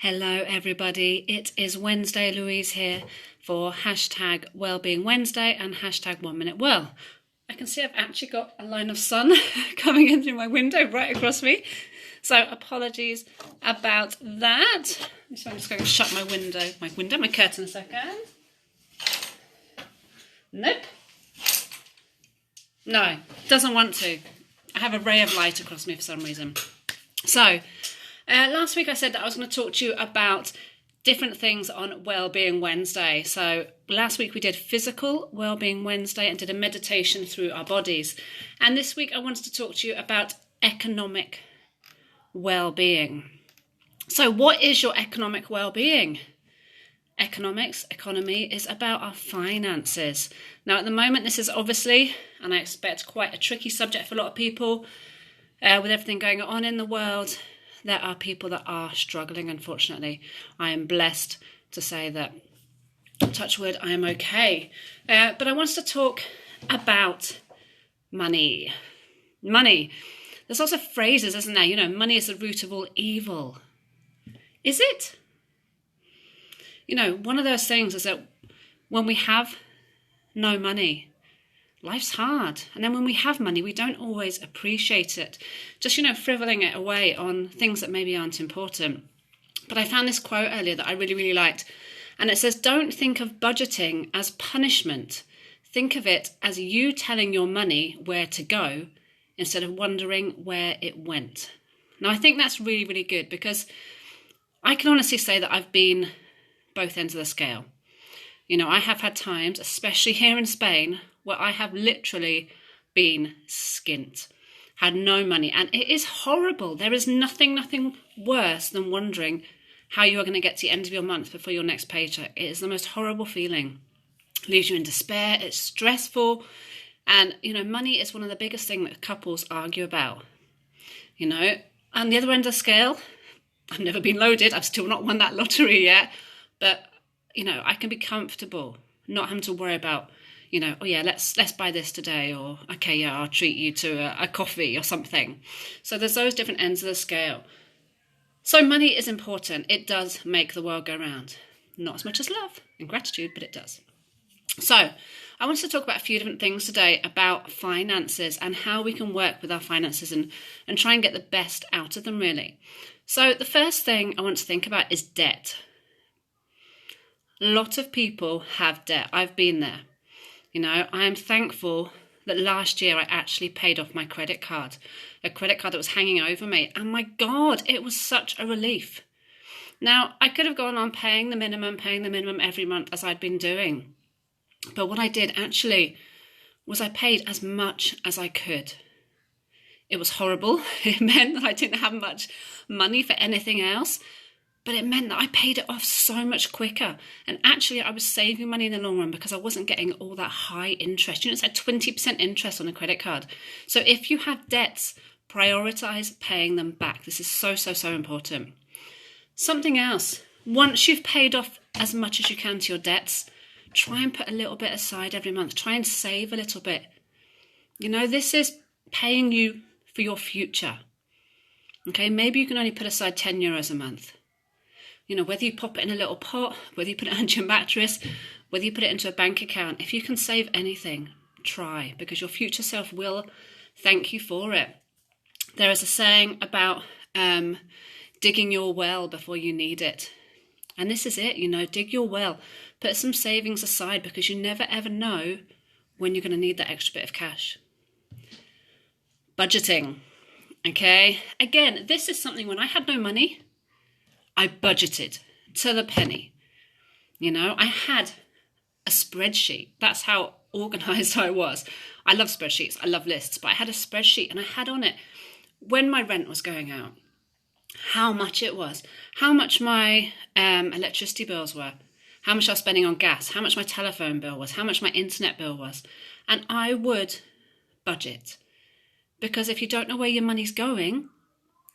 Hello everybody, it is Wednesday, Louise here for hashtag Wellbeing Wednesday and hashtag 1 Minute Well. I can see I've actually got a line of sun coming in through my window right across me, so apologies about that. So I'm just going to shut my curtain a second. Nope. No, doesn't want to. I have a ray of light across me for some reason. So, last week I said that I was going to talk to you about different things on Wellbeing Wednesday. So last week we did physical Wellbeing Wednesday and did a meditation through our bodies. And this week I wanted to talk to you about economic well-being. So what is your economic well-being? Economy is about our finances. Now at the moment this is obviously, and I expect, quite a tricky subject for a lot of people. With everything going on in the world, there are people that are struggling, unfortunately. I am blessed to say that, touch wood, I am okay. But I wanted to talk about money. Money. There's lots of phrases, isn't there? You know, money is the root of all evil. Is it? You know, one of those things is that when we have no money, life's hard. And then when we have money, we don't always appreciate it. Just, frivoling it away on things that maybe aren't important. But I found this quote earlier that I really, really liked. And it says, don't think of budgeting as punishment. Think of it as you telling your money where to go instead of wondering where it went. Now, I think that's really, really good because I can honestly say that I've been both ends of the scale. You know, I have had times, especially here in Spain, where I have literally been skint, had no money. And it is horrible. There is nothing worse than wondering how you are going to get to the end of your month before your next paycheck. It is the most horrible feeling. It leaves you in despair. It's stressful. And, money is one of the biggest things that couples argue about. And the other end of the scale, I've never been loaded. I've still not won that lottery yet. But, I can be comfortable not having to worry about, let's buy this today, or okay, yeah, I'll treat you to a coffee or something. So there's those different ends of the scale. So money is important. It does make the world go round. Not as much as love and gratitude, but it does. So I wanted to talk about a few different things today about finances and how we can work with our finances and try and get the best out of them, really. So the first thing I want to think about is debt. A lot of people have debt. I've been there. I am thankful that last year I actually paid off my credit card, a credit card that was hanging over me. And my God, it was such a relief. Now, I could have gone on paying the minimum every month as I'd been doing. But what I did actually was I paid as much as I could. It was horrible. It meant that I didn't have much money for anything else. But it meant that I paid it off so much quicker. And actually, I was saving money in the long run because I wasn't getting all that high interest. It's like 20% interest on a credit card. So if you have debts, prioritize paying them back. This is so important. Something else. Once you've paid off as much as you can to your debts, try and put a little bit aside every month. Try and save a little bit. This is paying you for your future. Okay, maybe you can only put aside €10 a month. Whether you pop it in a little pot, whether you put it under your mattress, whether you put it into a bank account, if you can save anything, try, because your future self will thank you for it. There is a saying about digging your well before you need it. And this is it, dig your well. Put some savings aside because you never ever know when you're going to need that extra bit of cash. Budgeting. Okay. Again, this is something when I had no money, I budgeted to the penny. I had a spreadsheet. That's how organised I was. I love spreadsheets. I love lists. But I had a spreadsheet and I had on it when my rent was going out, how much it was, how much my electricity bills were, how much I was spending on gas, how much my telephone bill was, how much my internet bill was. And I would budget. Because if you don't know where your money's going,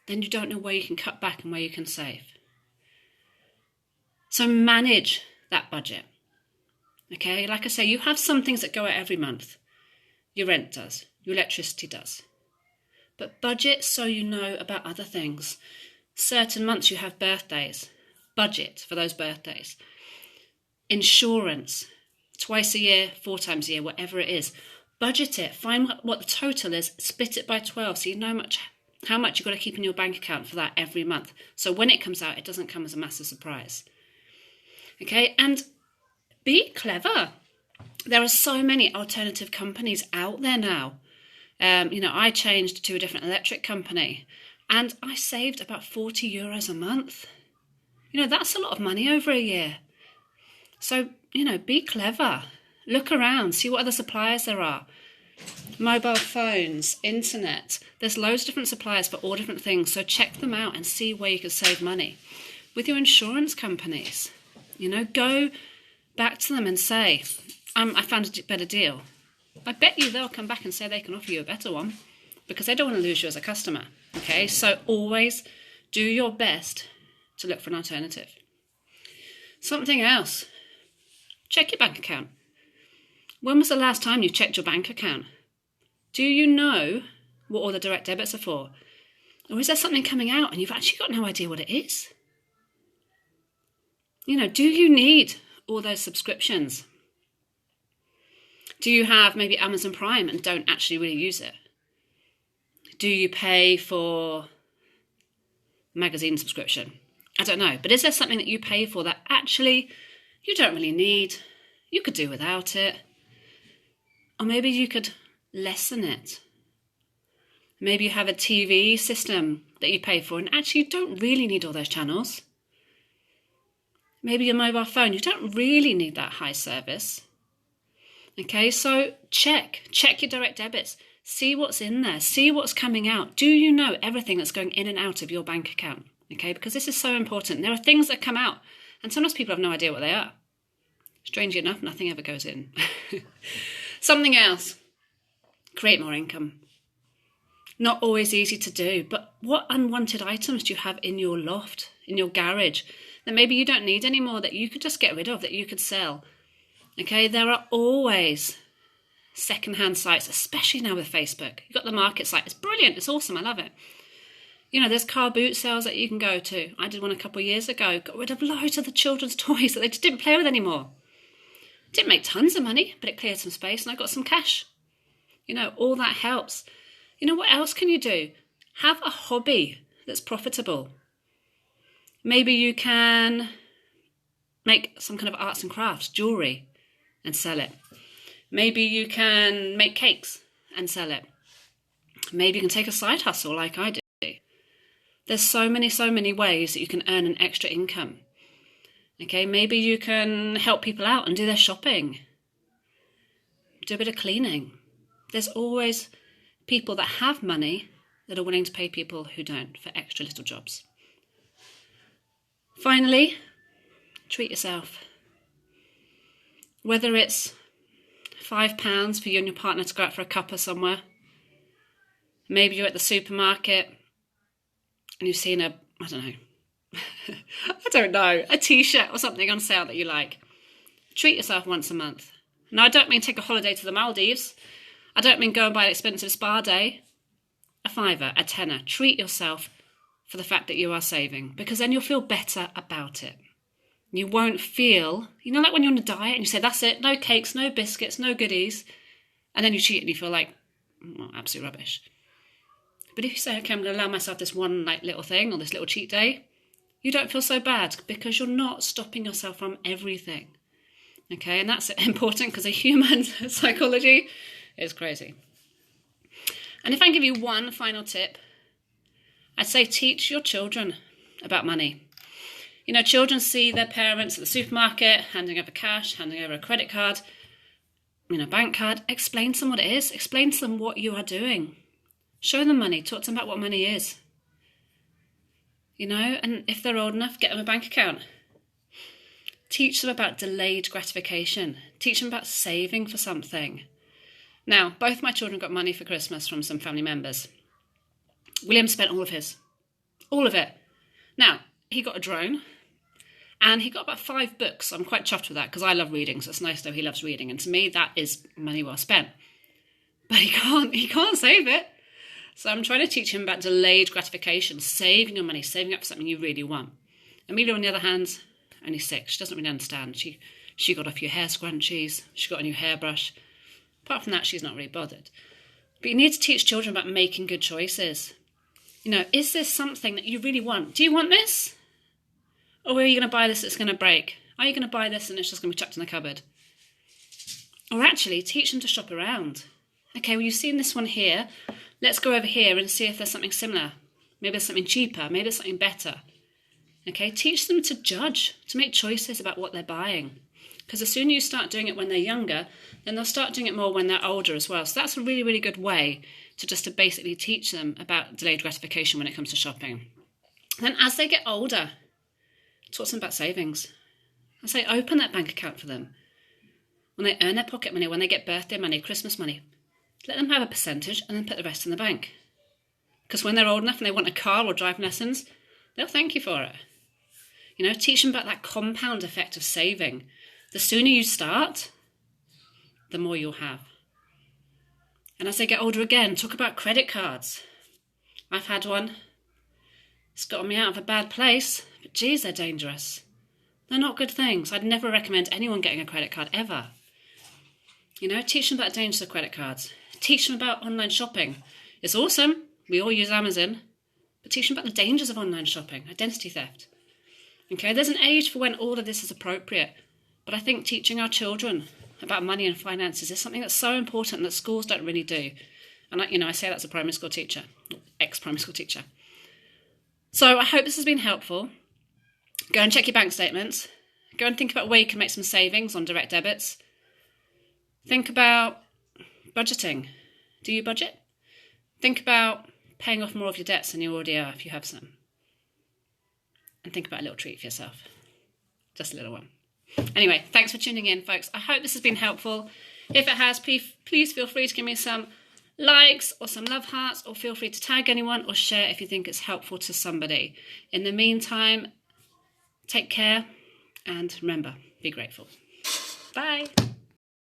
then you don't know where you can cut back and where you can save. So manage that budget. Okay, like I say, you have some things that go out every month. Your rent does, your electricity does. But budget so you know about other things. Certain months you have birthdays. budget for those birthdays. Insurance, twice a year, 4 times a year, whatever it is. Budget it, find what the total is, split it by 12 so you know how much you've got to keep in your bank account for that every month. So when it comes out, it doesn't come as a massive surprise. Okay, and be clever. There are so many alternative companies out there now. I changed to a different electric company and I saved about €40 a month. That's a lot of money over a year. So, be clever. Look around, see what other suppliers there are. Mobile phones, internet. There's loads of different suppliers for all different things. So check them out and see where you can save money. With your insurance companies, go back to them and say, I found a better deal. I bet you they'll come back and say they can offer you a better one because they don't want to lose you as a customer. Okay, so always do your best to look for an alternative. Something else, check your bank account. When was the last time you checked your bank account? Do you know what all the direct debits are for? Or is there something coming out and you've actually got no idea what it is? Do you need all those subscriptions? Do you have maybe Amazon Prime and don't actually really use it? Do you pay for magazine subscription? I don't know. But is there something that you pay for that actually you don't really need? You could do without it. Or maybe you could lessen it. Maybe you have a TV system that you pay for and actually you don't really need all those channels. Maybe your mobile phone, you don't really need that high service. Okay, so check your direct debits. See what's in there. See what's coming out. Do you know everything that's going in and out of your bank account? Okay, because this is so important. There are things that come out and sometimes people have no idea what they are. Strangely enough, nothing ever goes in. Something else, create more income. Not always easy to do, but what unwanted items do you have in your loft, in your garage, that maybe you don't need anymore, that you could just get rid of, that you could sell? Okay, there are always second-hand sites, especially now with Facebook. You've got the market site. It's brilliant. It's awesome. I love it. There's car boot sales that you can go to. I did one a couple of years ago. Got rid of loads of the children's toys that they just didn't play with anymore. Didn't make tons of money, but it cleared some space and I got some cash. All that helps. What else can you do? Have a hobby that's profitable. Maybe you can make some kind of arts and crafts, jewellery, and sell it. Maybe you can make cakes and sell it. Maybe you can take a side hustle like I do. There's so many ways that you can earn an extra income. Okay, maybe you can help people out and do their shopping. Do a bit of cleaning. There's always people that have money that are willing to pay people who don't for extra little jobs. Finally, treat yourself. Whether it's £5 for you and your partner to go out for a cuppa somewhere. Maybe you're at the supermarket and you've seen a t-shirt or something on sale that you like. Treat yourself once a month. Now, I don't mean take a holiday to the Maldives. I don't mean go and buy an expensive spa day. A £5, a tenner. Treat yourself for the fact that you are saving, because then you'll feel better about it. You won't feel, like when you're on a diet and you say, that's it, no cakes, no biscuits, no goodies, and then you cheat and you feel like, absolute rubbish. But if you say, okay, I'm going to allow myself this one little thing or this little cheat day, you don't feel so bad because you're not stopping yourself from everything. Okay, and that's important because a human psychology is crazy. And if I give you one final tip, I'd say teach your children about money. Children see their parents at the supermarket handing over cash, handing over a credit card, bank card. Explain to them what it is. Explain to them what you are doing. Show them money. Talk to them about what money is. And if they're old enough, get them a bank account. Teach them about delayed gratification. Teach them about saving for something. Now, both my children got money for Christmas from some family members. William spent all of his. All of it. Now, he got a drone and he got about 5 books. I'm quite chuffed with that because I love reading, so it's nice to know he loves reading. And to me, that is money well spent. But he can't save it. So I'm trying to teach him about delayed gratification, saving your money, saving up for something you really want. Amelia, on the other hand, only 6. She doesn't really understand. She got a few hair scrunchies. She got a new hairbrush. Apart from that, she's not really bothered. But you need to teach children about making good choices. You know, is this something that you really want? Do you want this? Or are you going to buy this that's going to break? Are you going to buy this and it's just going to be chucked in the cupboard? Or actually, teach them to shop around. Okay, well, you've seen this one here. Let's go over here and see if there's something similar. Maybe there's something cheaper. Maybe there's something better. Okay, teach them to judge, to make choices about what they're buying. Because the sooner you start doing it when they're younger, then they'll start doing it more when they're older as well. So that's a really, really good way to basically teach them about delayed gratification when it comes to shopping. Then as they get older, talk to them about savings. I say open that bank account for them. When they earn their pocket money, when they get birthday money, Christmas money, let them have a percentage and then put the rest in the bank. Because when they're old enough and they want a car or driving lessons, they'll thank you for it. You know, teach them about that compound effect of saving. The sooner you start, the more you'll have. And as they get older again, talk about credit cards. I've had one. It's gotten me out of a bad place, but geez, they're dangerous. They're not good things. I'd never recommend anyone getting a credit card, ever. You know, teach them about the dangers of credit cards. Teach them about online shopping. It's awesome. We all use Amazon. But teach them about the dangers of online shopping, identity theft. Okay, there's an age for when all of this is appropriate. But I think teaching our children about money and finances is something that's so important that schools don't really do. And I say that as a primary school teacher, ex-primary school teacher. So I hope this has been helpful. Go and check your bank statements. Go and think about where you can make some savings on direct debits. Think about budgeting. Do you budget? Think about paying off more of your debts than you already are if you have some. And think about a little treat for yourself. Just a little one. Anyway, thanks for tuning in, folks. I hope this has been helpful. If it has, please feel free to give me some likes or some love hearts, or feel free to tag anyone or share if you think it's helpful to somebody. In the meantime, take care and remember, be grateful. Bye.